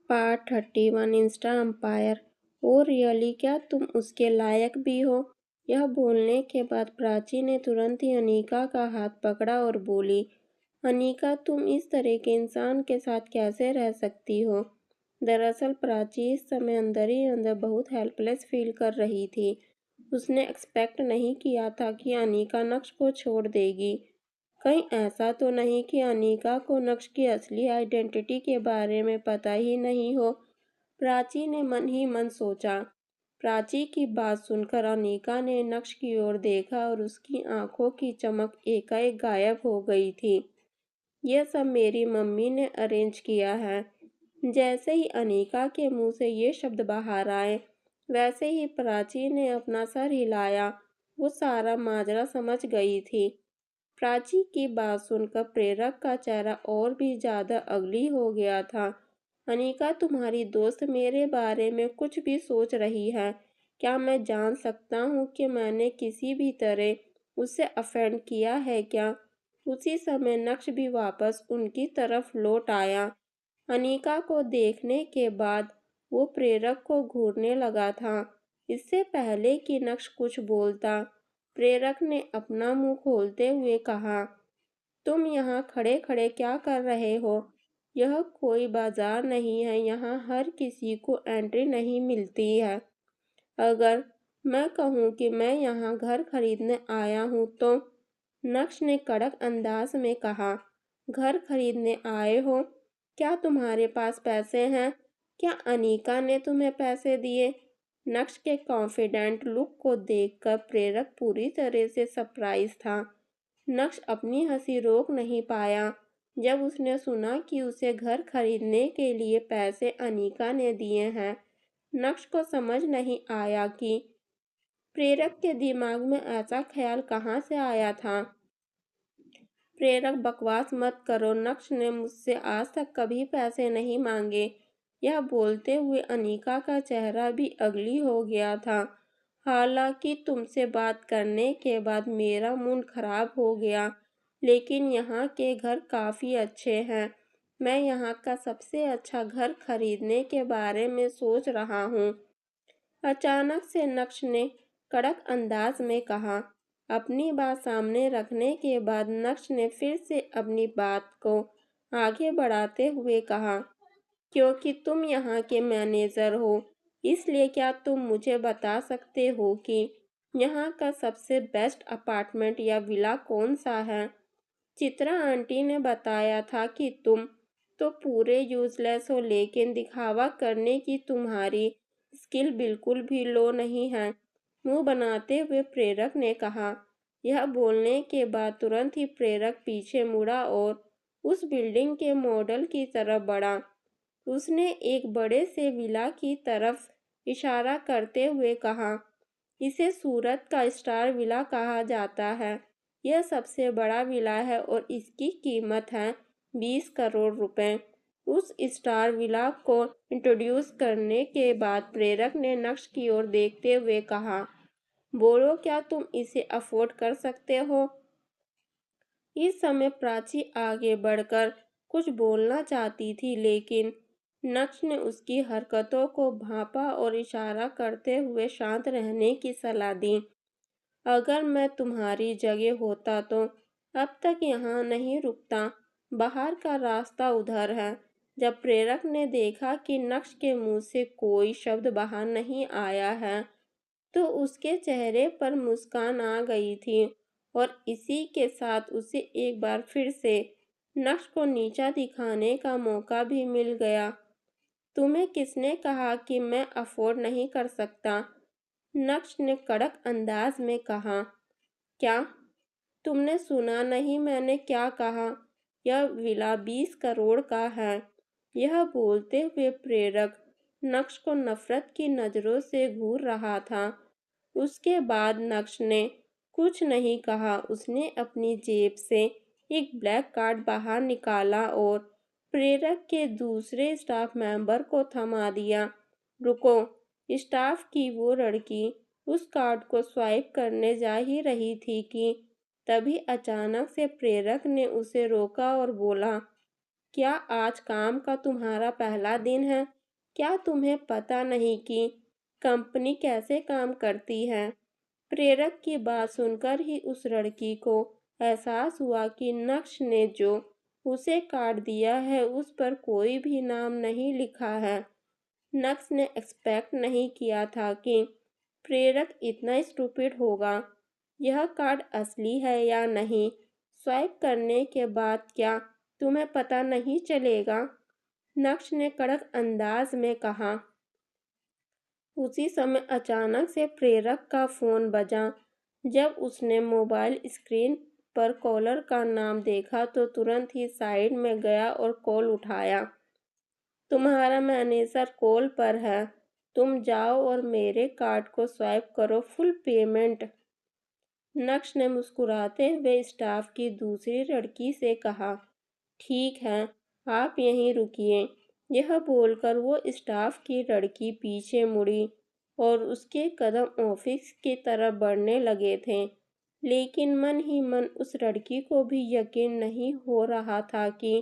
Part 31 insta empire. Oh really, क्या तुम उसके लायक भी हो? यह बोलने के बाद प्राची ने तुरंत ही अनीका का हाथ पकड़ा और बोली, अनीका, तुम इस तरह के इंसान के साथ कैसे रह सकती हो? दरअसल प्राची इस समय अंदर ही अंदर बहुत हेल्पलेस फील कर रही थी। उसने एक्सपेक्ट नहीं किया था कि अनीका नक्श को छोड़ देगी। कहीं ऐसा तो नहीं कि अनीका को नक्श की असली आइडेंटिटी के बारे में पता ही नहीं हो। प्राची ने मन ही मन सोचा। प्राची की बात सुनकर अनीका ने नक्श की ओर देखा और उसकी आंखों की चमक एकाएक गायब हो गई थी। यह सब मेरी मम्मी ने अरेंज किया है। जैसे ही अनीका के मुंह से ये शब्द बाहर आए, वैसे ही प्राची ने अपना सर हिलाया। वो सारा माजरा समझ गई थी। प्राची की बात सुनकर प्रेरक का चेहरा और भी ज्यादा अगली हो गया था। अनीका, तुम्हारी दोस्त मेरे बारे में कुछ भी सोच रही है। क्या मैं जान सकता हूँ कि मैंने किसी भी तरह उसे अफेंड किया है क्या? उसी समय नक्श भी वापस उनकी तरफ लौट आया। अनीका को देखने के बाद वो प्रेरक को घूरने लगा था। इससे पहले कि नक्श कुछ बोलता, प्रेरक ने अपना मुंह खोलते हुए कहा, तुम यहाँ खड़े खड़े क्या कर रहे हो? यह कोई बाजार नहीं है, यहाँ हर किसी को एंट्री नहीं मिलती है। अगर मैं कहूँ कि मैं यहाँ घर खरीदने आया हूँ तो? नक्श ने कड़क अंदाज में कहा, घर खरीदने आए हो? क्या तुम्हारे पास पैसे हैं? क्या अनीका ने तुम्हें पैसे दिए? नक्श के कॉन्फिडेंट लुक को देखकर प्रेरक पूरी तरह से सरप्राइज था। नक्श अपनी हंसी रोक नहीं पाया जब उसने सुना कि उसे घर खरीदने के लिए पैसे अनीका ने दिए हैं। नक्श को समझ नहीं आया कि प्रेरक के दिमाग में ऐसा ख्याल कहाँ से आया था। प्रेरक, बकवास मत करो, नक्श ने मुझसे आज तक कभी पैसे नहीं मांगे। यह बोलते हुए अनीका का चेहरा भी अगली हो गया था। हालांकि तुमसे बात करने के बाद मेरा मूड खराब हो गया, लेकिन यहाँ के घर काफ़ी अच्छे हैं। मैं यहाँ का सबसे अच्छा घर खरीदने के बारे में सोच रहा हूँ। अचानक से नक्श ने कड़क अंदाज में कहा। अपनी बात सामने रखने के बाद नक्श ने फिर से अपनी बात को आगे बढ़ाते हुए कहा, क्योंकि तुम यहाँ के मैनेजर हो, इसलिए क्या तुम मुझे बता सकते हो कि यहाँ का सबसे बेस्ट अपार्टमेंट या विला कौन सा है? चित्रा आंटी ने बताया था कि तुम तो पूरे यूजलेस हो, लेकिन दिखावा करने की तुम्हारी स्किल बिल्कुल भी लो नहीं है। मुंह बनाते हुए प्रेरक ने कहा। यह बोलने के बाद तुरंत ही प्रेरक पीछे मुड़ा और उस बिल्डिंग के मॉडल की तरफ बढ़ा। उसने एक बड़े से विला की तरफ इशारा करते हुए कहा, इसे सूरत का स्टार विला कहा जाता है। यह सबसे बड़ा विला है और इसकी कीमत है 20 करोड़ रुपए। उस स्टार विला को इंट्रोड्यूस करने के बाद प्रेरक ने नक्श की ओर देखते हुए कहा, बोलो, क्या तुम इसे अफोर्ड कर सकते हो? इस समय प्राची आगे बढ़कर कुछ बोलना चाहती थी, लेकिन नक्श ने उसकी हरकतों को भांपा और इशारा करते हुए शांत रहने की सलाह दी। अगर मैं तुम्हारी जगह होता तो अब तक यहाँ नहीं रुकता, बाहर का रास्ता उधर है। जब प्रेरक ने देखा कि नक्श के मुंह से कोई शब्द बाहर नहीं आया है, तो उसके चेहरे पर मुस्कान आ गई थी और इसी के साथ उसे एक बार फिर से नक्श को नीचा दिखाने का मौका भी मिल गया। तुम्हें किसने कहा कि मैं अफोर्ड नहीं कर सकता? नक्श ने कड़क अंदाज में कहा। क्या तुमने सुना नहीं मैंने क्या कहा? यह विला 20 करोड़ का है। यह बोलते हुए प्रेरक नक्श को नफरत की नजरों से घूर रहा था। उसके बाद नक्श ने कुछ नहीं कहा। उसने अपनी जेब से एक ब्लैक कार्ड बाहर निकाला और प्रेरक के दूसरे स्टाफ मेंबर को थमा दिया। रुको! स्टाफ की वो लड़की उस कार्ड को स्वाइप करने जा ही रही थी कि तभी अचानक से प्रेरक ने उसे रोका और बोला, क्या आज काम का तुम्हारा पहला दिन है? क्या तुम्हें पता नहीं कि कंपनी कैसे काम करती है? प्रेरक की बात सुनकर ही उस लड़की को एहसास हुआ कि नक्श ने जो उसे काट दिया है उस पर कोई भी नाम नहीं लिखा है। नक्श ने एक्सपेक्ट नहीं किया था कि प्रेरक इतना स्टूपिड होगा। यह कार्ड असली है या नहीं स्वाइप करने के बाद क्या तुम्हें पता नहीं चलेगा? नक्श ने कड़क अंदाज में कहा। उसी समय अचानक से प्रेरक का फोन बजा। जब उसने मोबाइल स्क्रीन पर कॉलर का नाम देखा तो तुरंत ही साइड में गया और कॉल उठाया। तुम्हारा मैनेजर कॉल पर है। तुम जाओ और मेरे कार्ड को स्वाइप करो, फुल पेमेंट। नक्श ने मुस्कुराते हुए स्टाफ की दूसरी लड़की से कहा। ठीक है, आप यहीं रुकिए। यह बोलकर वो स्टाफ की लड़की पीछे मुड़ी और उसके कदम ऑफिस की तरफ बढ़ने लगे थे। लेकिन मन ही मन उस लड़की को भी यकीन नहीं हो रहा था कि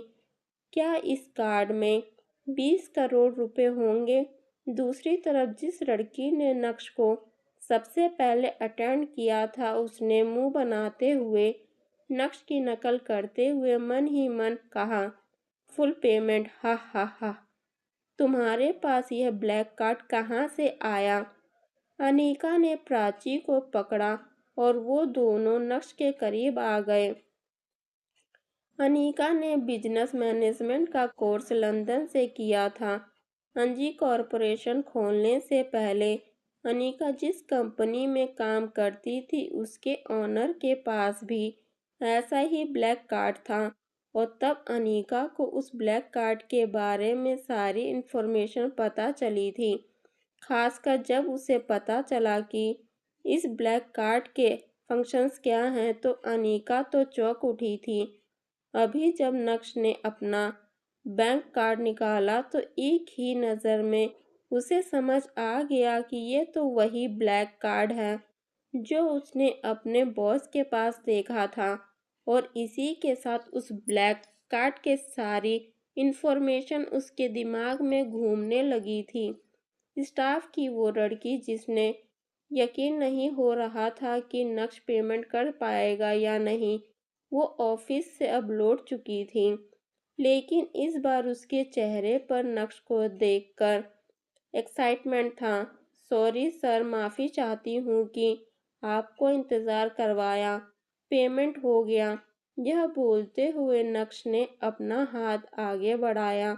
क्या इस कार्ड में 20 करोड़ रुपए होंगे। दूसरी तरफ जिस लड़की ने नक्श को सबसे पहले अटेंड किया था उसने मुंह बनाते हुए नक्श की नकल करते हुए मन ही मन कहा, फुल पेमेंट, हा हा हा। तुम्हारे पास यह ब्लैक कार्ड कहाँ से आया? अनीका ने प्राची को पकड़ा और वो दोनों नक्श के करीब आ गए। अनीका ने बिजनेस मैनेजमेंट का कोर्स लंदन से किया था। अंजी कॉरपोरेशन खोलने से पहले अनीका जिस कंपनी में काम करती थी उसके ऑनर के पास भी ऐसा ही ब्लैक कार्ड था और तब अनीका को उस ब्लैक कार्ड के बारे में सारी इन्फॉर्मेशन पता चली थी। खासकर जब उसे पता चला कि इस ब्लैक कार्ड के फंक्शंस क्या हैं तो अनीका तो चौंक उठी थी। अभी जब नक्श ने अपना बैंक कार्ड निकाला तो एक ही नज़र में उसे समझ आ गया कि ये तो वही ब्लैक कार्ड है जो उसने अपने बॉस के पास देखा था और इसी के साथ उस ब्लैक कार्ड के सारी इन्फॉर्मेशन उसके दिमाग में घूमने लगी थी। स्टाफ की वो लड़की जिसने यकीन नहीं हो रहा था कि नक्श पेमेंट कर पाएगा या नहीं, वो ऑफिस से अब लौट चुकी थी। लेकिन इस बार उसके चेहरे पर नक्श को देखकर एक्साइटमेंट था। सॉरी सर, माफ़ी चाहती हूँ कि आपको इंतज़ार करवाया। पेमेंट हो गया। यह बोलते हुए नक्श ने अपना हाथ आगे बढ़ाया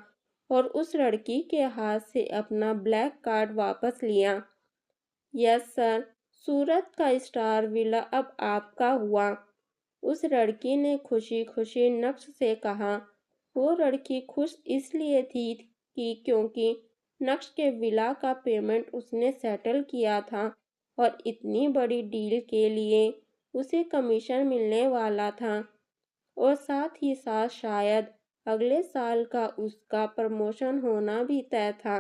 और उस लड़की के हाथ से अपना ब्लैक कार्ड वापस लिया। यस सर, सूरत का स्टार विला अब आपका हुआ। उस लड़की ने खुशी खुशी नक्श से कहा। वो लड़की खुश इसलिए थी कि क्योंकि नक्श के विला का पेमेंट उसने सेटल किया था और इतनी बड़ी डील के लिए उसे कमीशन मिलने वाला था और साथ ही साथ शायद अगले साल का उसका प्रमोशन होना भी तय था।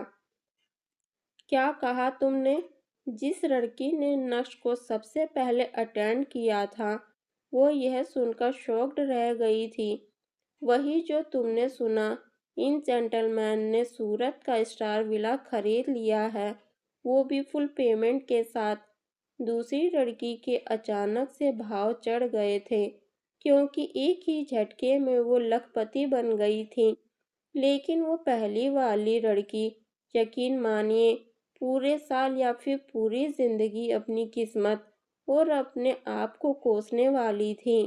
क्या कहा तुमने? जिस लड़की ने नक्श को सबसे पहले अटेंड किया था वो यह सुनकर शॉक्ड रह गई थी। वही जो तुमने सुना, इन जेंटलमैन ने सूरत का स्टार विला खरीद लिया है, वो भी फुल पेमेंट के साथ। दूसरी लड़की के अचानक से भाव चढ़ गए थे क्योंकि एक ही झटके में वो लखपति बन गई थी। लेकिन वो पहली वाली लड़की, यकीन मानिए, पूरे साल या फिर पूरी जिंदगी अपनी किस्मत और अपने आप को कोसने वाली थी।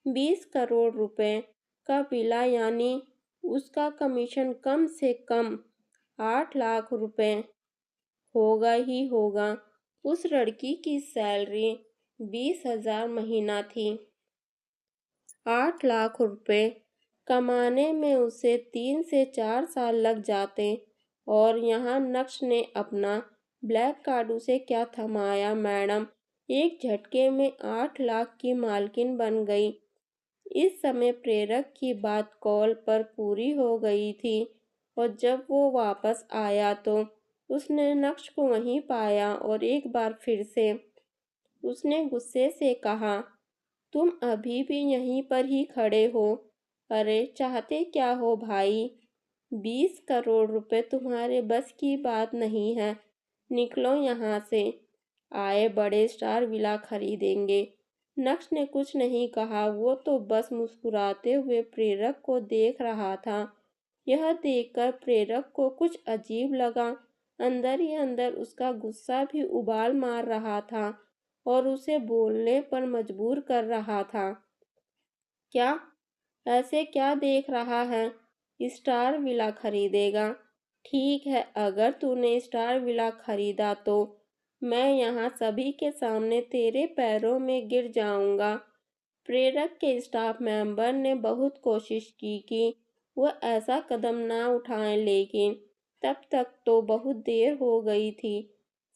20 करोड़ रुपए का विला यानी उसका कमीशन कम से कम 8 लाख रुपए होगा ही होगा। उस लड़की की सैलरी 20,000 महीना थी। 8 लाख रुपए कमाने में उसे 3 से 4 साल लग जाते और यहाँ नक्श ने अपना ब्लैक कार्ड उसे क्या थमाया मैडम, एक झटके में 8 लाख की मालकिन बन गई। इस समय प्रेरक की बात कॉल पर पूरी हो गई थी और जब वो वापस आया तो उसने नक्श को वहीं पाया और एक बार फिर से उसने गुस्से से कहा, तुम अभी भी यहीं पर ही खड़े हो? अरे चाहते क्या हो भाई? 20 करोड़ रुपए तुम्हारे बस की बात नहीं है। निकलो यहाँ से। आए बड़े स्टार विला खरीदेंगे। नक्श ने कुछ नहीं कहा, वो तो बस मुस्कुराते हुए प्रेरक को देख रहा था। यह देखकर प्रेरक को कुछ अजीब लगा। अंदर ही अंदर उसका गुस्सा भी उबाल मार रहा था और उसे बोलने पर मजबूर कर रहा था। क्या? ऐसे क्या देख रहा है? स्टार विला खरीदेगा? ठीक है, अगर तूने स्टार विला खरीदा तो मैं यहाँ सभी के सामने तेरे पैरों में गिर जाऊंगा। प्रेरक के स्टाफ मेंबर ने बहुत कोशिश की कि वह ऐसा कदम ना उठाएं, लेकिन तब तक तो बहुत देर हो गई थी।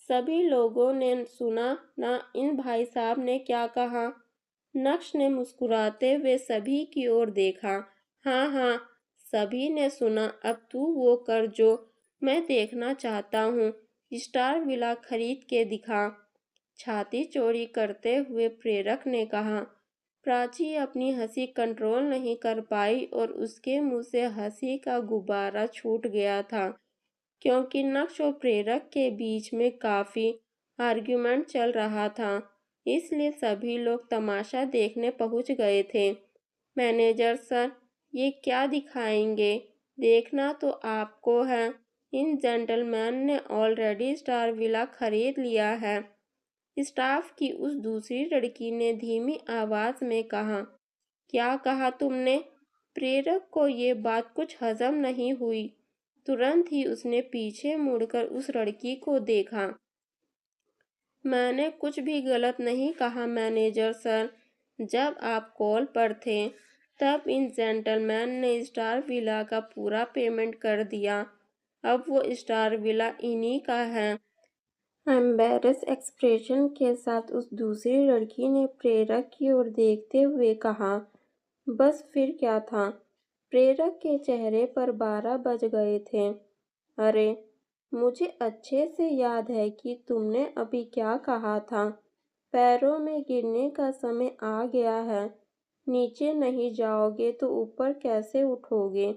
सभी लोगों ने सुना ना इन भाई साहब ने क्या कहा। नक्श ने मुस्कुराते हुए सभी की ओर देखा। हाँ हाँ, सभी ने सुना। अब तू वो कर जो मैं देखना चाहता हूँ। स्टार विला खरीद के दिखा। छाती चौड़ी करते हुए प्रेरक ने कहा। प्राची अपनी हंसी कंट्रोल नहीं कर पाई और उसके मुंह से हंसी का गुब्बारा छूट गया था, क्योंकि नक्श और प्रेरक के बीच में काफी आर्ग्यूमेंट चल रहा था। इसलिए सभी लोग तमाशा देखने पहुंच गए थे। मैनेजर सर, ये क्या दिखाएंगे? देखना तो आपको है। इन जेंटलमैन ने ऑलरेडी स्टार विला खरीद लिया है। स्टाफ की उस दूसरी लड़की ने धीमी आवाज में कहा। क्या कहा तुमने? प्रेरक को ये बात कुछ हजम नहीं हुई। तुरंत ही उसने पीछे मुड़कर उस लड़की को देखा। मैंने कुछ भी गलत नहीं कहा मैनेजर सर। जब आप कॉल पर थे तब इन जेंटलमैन ने स्टार विला का पूरा पेमेंट कर दिया। अब वो स्टार विला इन्हीं का है। एम्बेरस एक्सप्रेशन के साथ उस दूसरी लड़की ने प्रेरक की ओर देखते हुए कहा। बस फिर क्या था? प्रेरक के चेहरे पर 12 बज गए थे। अरे, मुझे अच्छे से याद है कि तुमने अभी क्या कहा था। पैरों में गिरने का समय आ गया है। नीचे नहीं जाओगे तो ऊपर कैसे उठोगे?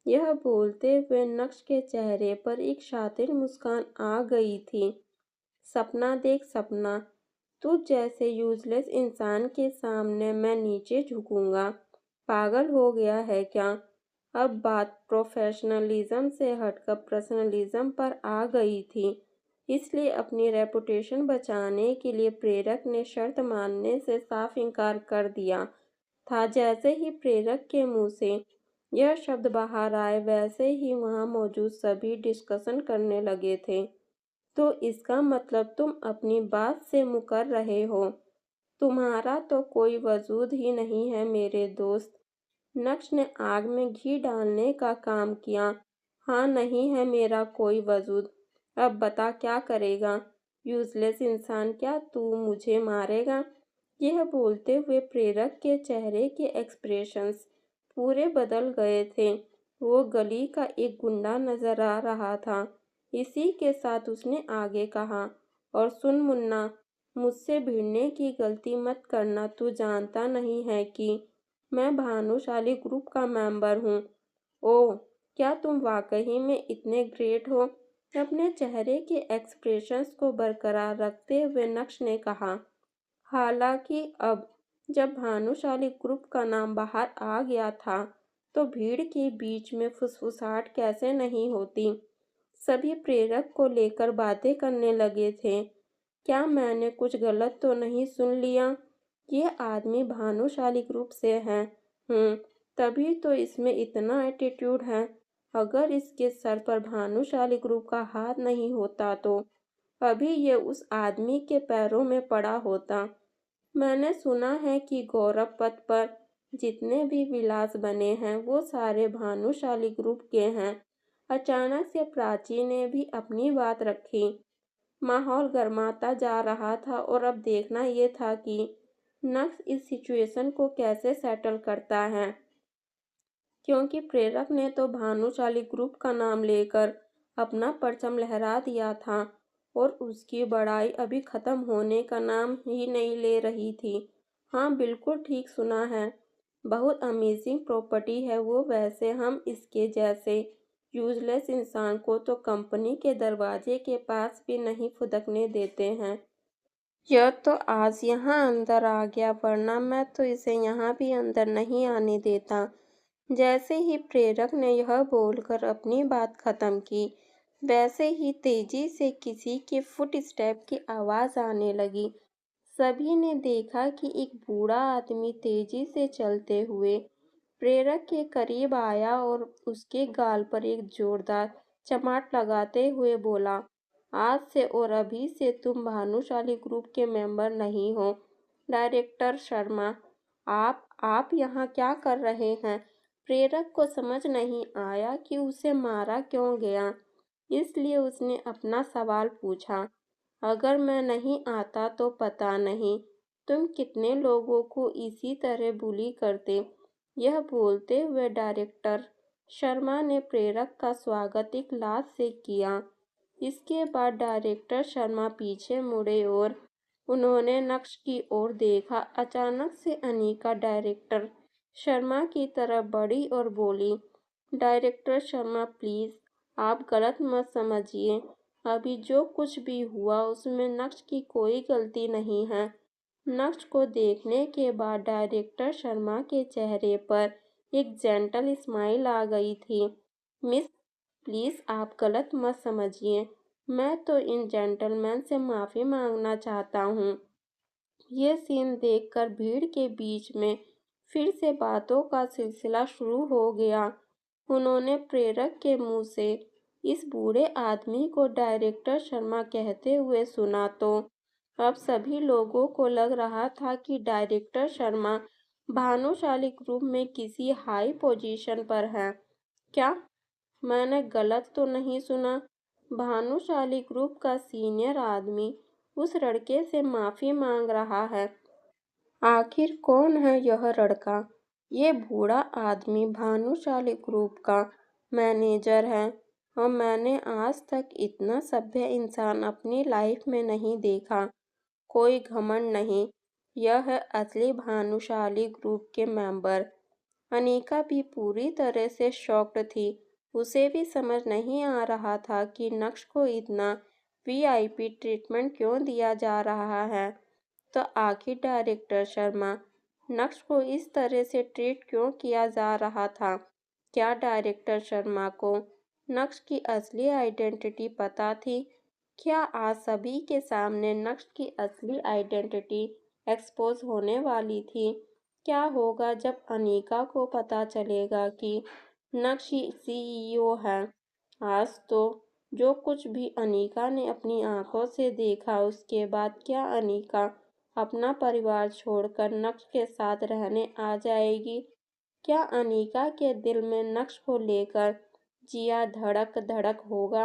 यह बोलते हुए नक्श के चेहरे पर एक शातिर मुस्कान आ गई थी। सपना देख सपना, तुझ जैसे यूजलेस इंसान के सामने मैं नीचे झुकूंगा? पागल हो गया है क्या? अब बात प्रोफेशनलिज्म से हटकर पर्सनलिज्म पर आ गई थी। इसलिए अपनी रेपुटेशन बचाने के लिए प्रेरक ने शर्त मानने से साफ इनकार कर दिया था। जैसे ही प्रेरक के मुंह से यह शब्द बाहर आए, वैसे ही वहां मौजूद सभी डिस्कशन करने लगे थे। तो इसका मतलब तुम अपनी बात से मुकर रहे हो? तुम्हारा तो कोई वजूद ही नहीं है मेरे दोस्त। नक्श ने आग में घी डालने का काम किया। हाँ, नहीं है मेरा कोई वजूद। अब बता क्या करेगा? यूजलेस इंसान, क्या तू मुझे मारेगा? यह बोलते हुए प्रेरक के चेहरे के एक्सप्रेशंस पूरे बदल गए थे। वो गली का एक गुंडा नजर आ रहा था। इसी के साथ उसने आगे कहा, और सुन मुन्ना, मुझसे भिड़ने की गलती मत करना। तू जानता नहीं है कि मैं भानुशाली ग्रुप का मेंबर हूँ। ओह, क्या तुम वाकई में इतने ग्रेट हो? अपने चेहरे के एक्सप्रेशंस को बरकरार रखते हुए नक्श ने कहा। हालांकि अब जब भानुशाली ग्रुप का नाम बाहर आ गया था तो भीड़ के बीच में फुसफुसाहट कैसे नहीं होती। सभी प्रेरक को लेकर बातें करने लगे थे। क्या मैंने कुछ गलत तो नहीं सुन लिया? यह आदमी भानुशाली ग्रुप से है। तभी तो इसमें इतना एटीट्यूड है। अगर इसके सर पर भानुशाली ग्रुप का हाथ नहीं होता तो अभी ये उस आदमी के पैरों में पड़ा होता। मैंने सुना है कि गौरव पथ पर जितने भी विलास बने हैं वो सारे भानुशाली ग्रुप के हैं। अचानक से प्राची ने भी अपनी बात रखी। माहौल गर्माता जा रहा था और अब देखना ये था कि नक्श इस सिचुएशन को कैसे सेटल करता है, क्योंकि प्रेरक ने तो भानुशाली ग्रुप का नाम लेकर अपना परचम लहरा दिया था और उसकी बड़ाई अभी खत्म होने का नाम ही नहीं ले रही थी। हाँ, बिल्कुल ठीक सुना है। बहुत अमेजिंग प्रॉपर्टी है वो। वैसे हम इसके जैसे यूजलेस इंसान को तो कंपनी के दरवाजे के पास भी नहीं फुदकने देते हैं। यह तो आज यहाँ अंदर आ गया, वरना मैं तो इसे यहाँ भी अंदर नहीं आने देता। जैसे ही प्रेरक ने यह बोलकर अपनी बात खत्म की, वैसे ही तेजी से किसी के फुटस्टेप की आवाज़ आने लगी। सभी ने देखा कि एक बूढ़ा आदमी तेजी से चलते हुए प्रेरक के करीब आया और उसके गाल पर एक जोरदार चमाट लगाते हुए बोला, आज से और अभी से तुम भानुशाली ग्रुप के मेंबर नहीं हो। डायरेक्टर शर्मा, आप यहाँ क्या कर रहे हैं? प्रेरक को समझ नहीं आया कि उसे मारा क्यों गया, इसलिए उसने अपना सवाल पूछा। अगर मैं नहीं आता तो पता नहीं तुम कितने लोगों को इसी तरह बुली करते। यह बोलते हुए डायरेक्टर शर्मा ने प्रेरक का स्वागत एक लात से किया। इसके बाद डायरेक्टर शर्मा पीछे मुड़े और उन्होंने नक्श की ओर देखा। अचानक से अनीका डायरेक्टर शर्मा की तरफ बढ़ी और बोली, डायरेक्टर शर्मा प्लीज, आप गलत मत समझिए। अभी जो कुछ भी हुआ उसमें नक्श की कोई गलती नहीं है। नक्श को देखने के बाद डायरेक्टर शर्मा के चेहरे पर एक जेंटल स्माइल आ गई थी। मिस, प्लीज आप गलत मत समझिए। मैं तो इन जेंटलमैन से माफ़ी मांगना चाहता हूँ। ये सीन देखकर भीड़ के बीच में फिर से बातों का सिलसिला शुरू हो गया। उन्होंने प्रेरक के मुंह से इस बूढ़े आदमी को डायरेक्टर शर्मा कहते हुए सुना तो अब सभी लोगों को लग रहा था कि डायरेक्टर शर्मा भानुशाली ग्रुप में किसी हाई पोजीशन पर हैं। क्या मैंने गलत तो नहीं सुना? भानुशाली ग्रुप का सीनियर आदमी उस लड़के से माफ़ी मांग रहा है। आखिर कौन है यह लड़का? ये बूढ़ा आदमी भानुशाली ग्रुप का मैनेजर है और मैंने आज तक इतना सभ्य इंसान अपनी लाइफ में नहीं देखा। कोई घमंड नहीं, यह है असली भानुशाली ग्रुप के मेंबर। अनीका भी पूरी तरह से शॉक्ड थी। उसे भी समझ नहीं आ रहा था कि नक्श को इतना वीआईपी ट्रीटमेंट क्यों दिया जा रहा है। तो आखिर डायरेक्टर शर्मा, नक्श को इस तरह से ट्रीट क्यों किया जा रहा था? क्या डायरेक्टर शर्मा को नक्श की असली आइडेंटिटी पता थी? क्या आज सभी के सामने नक्श की असली आइडेंटिटी एक्सपोज होने वाली थी? क्या होगा जब अनीका को पता चलेगा कि नक्श सीईओ है? आज तो जो कुछ भी अनीका ने अपनी आंखों से देखा, उसके बाद क्या अनीका अपना परिवार छोड़कर नक्श के साथ रहने आ जाएगी? क्या अनीका के दिल में नक्श को लेकर जिया धड़क धड़क होगा?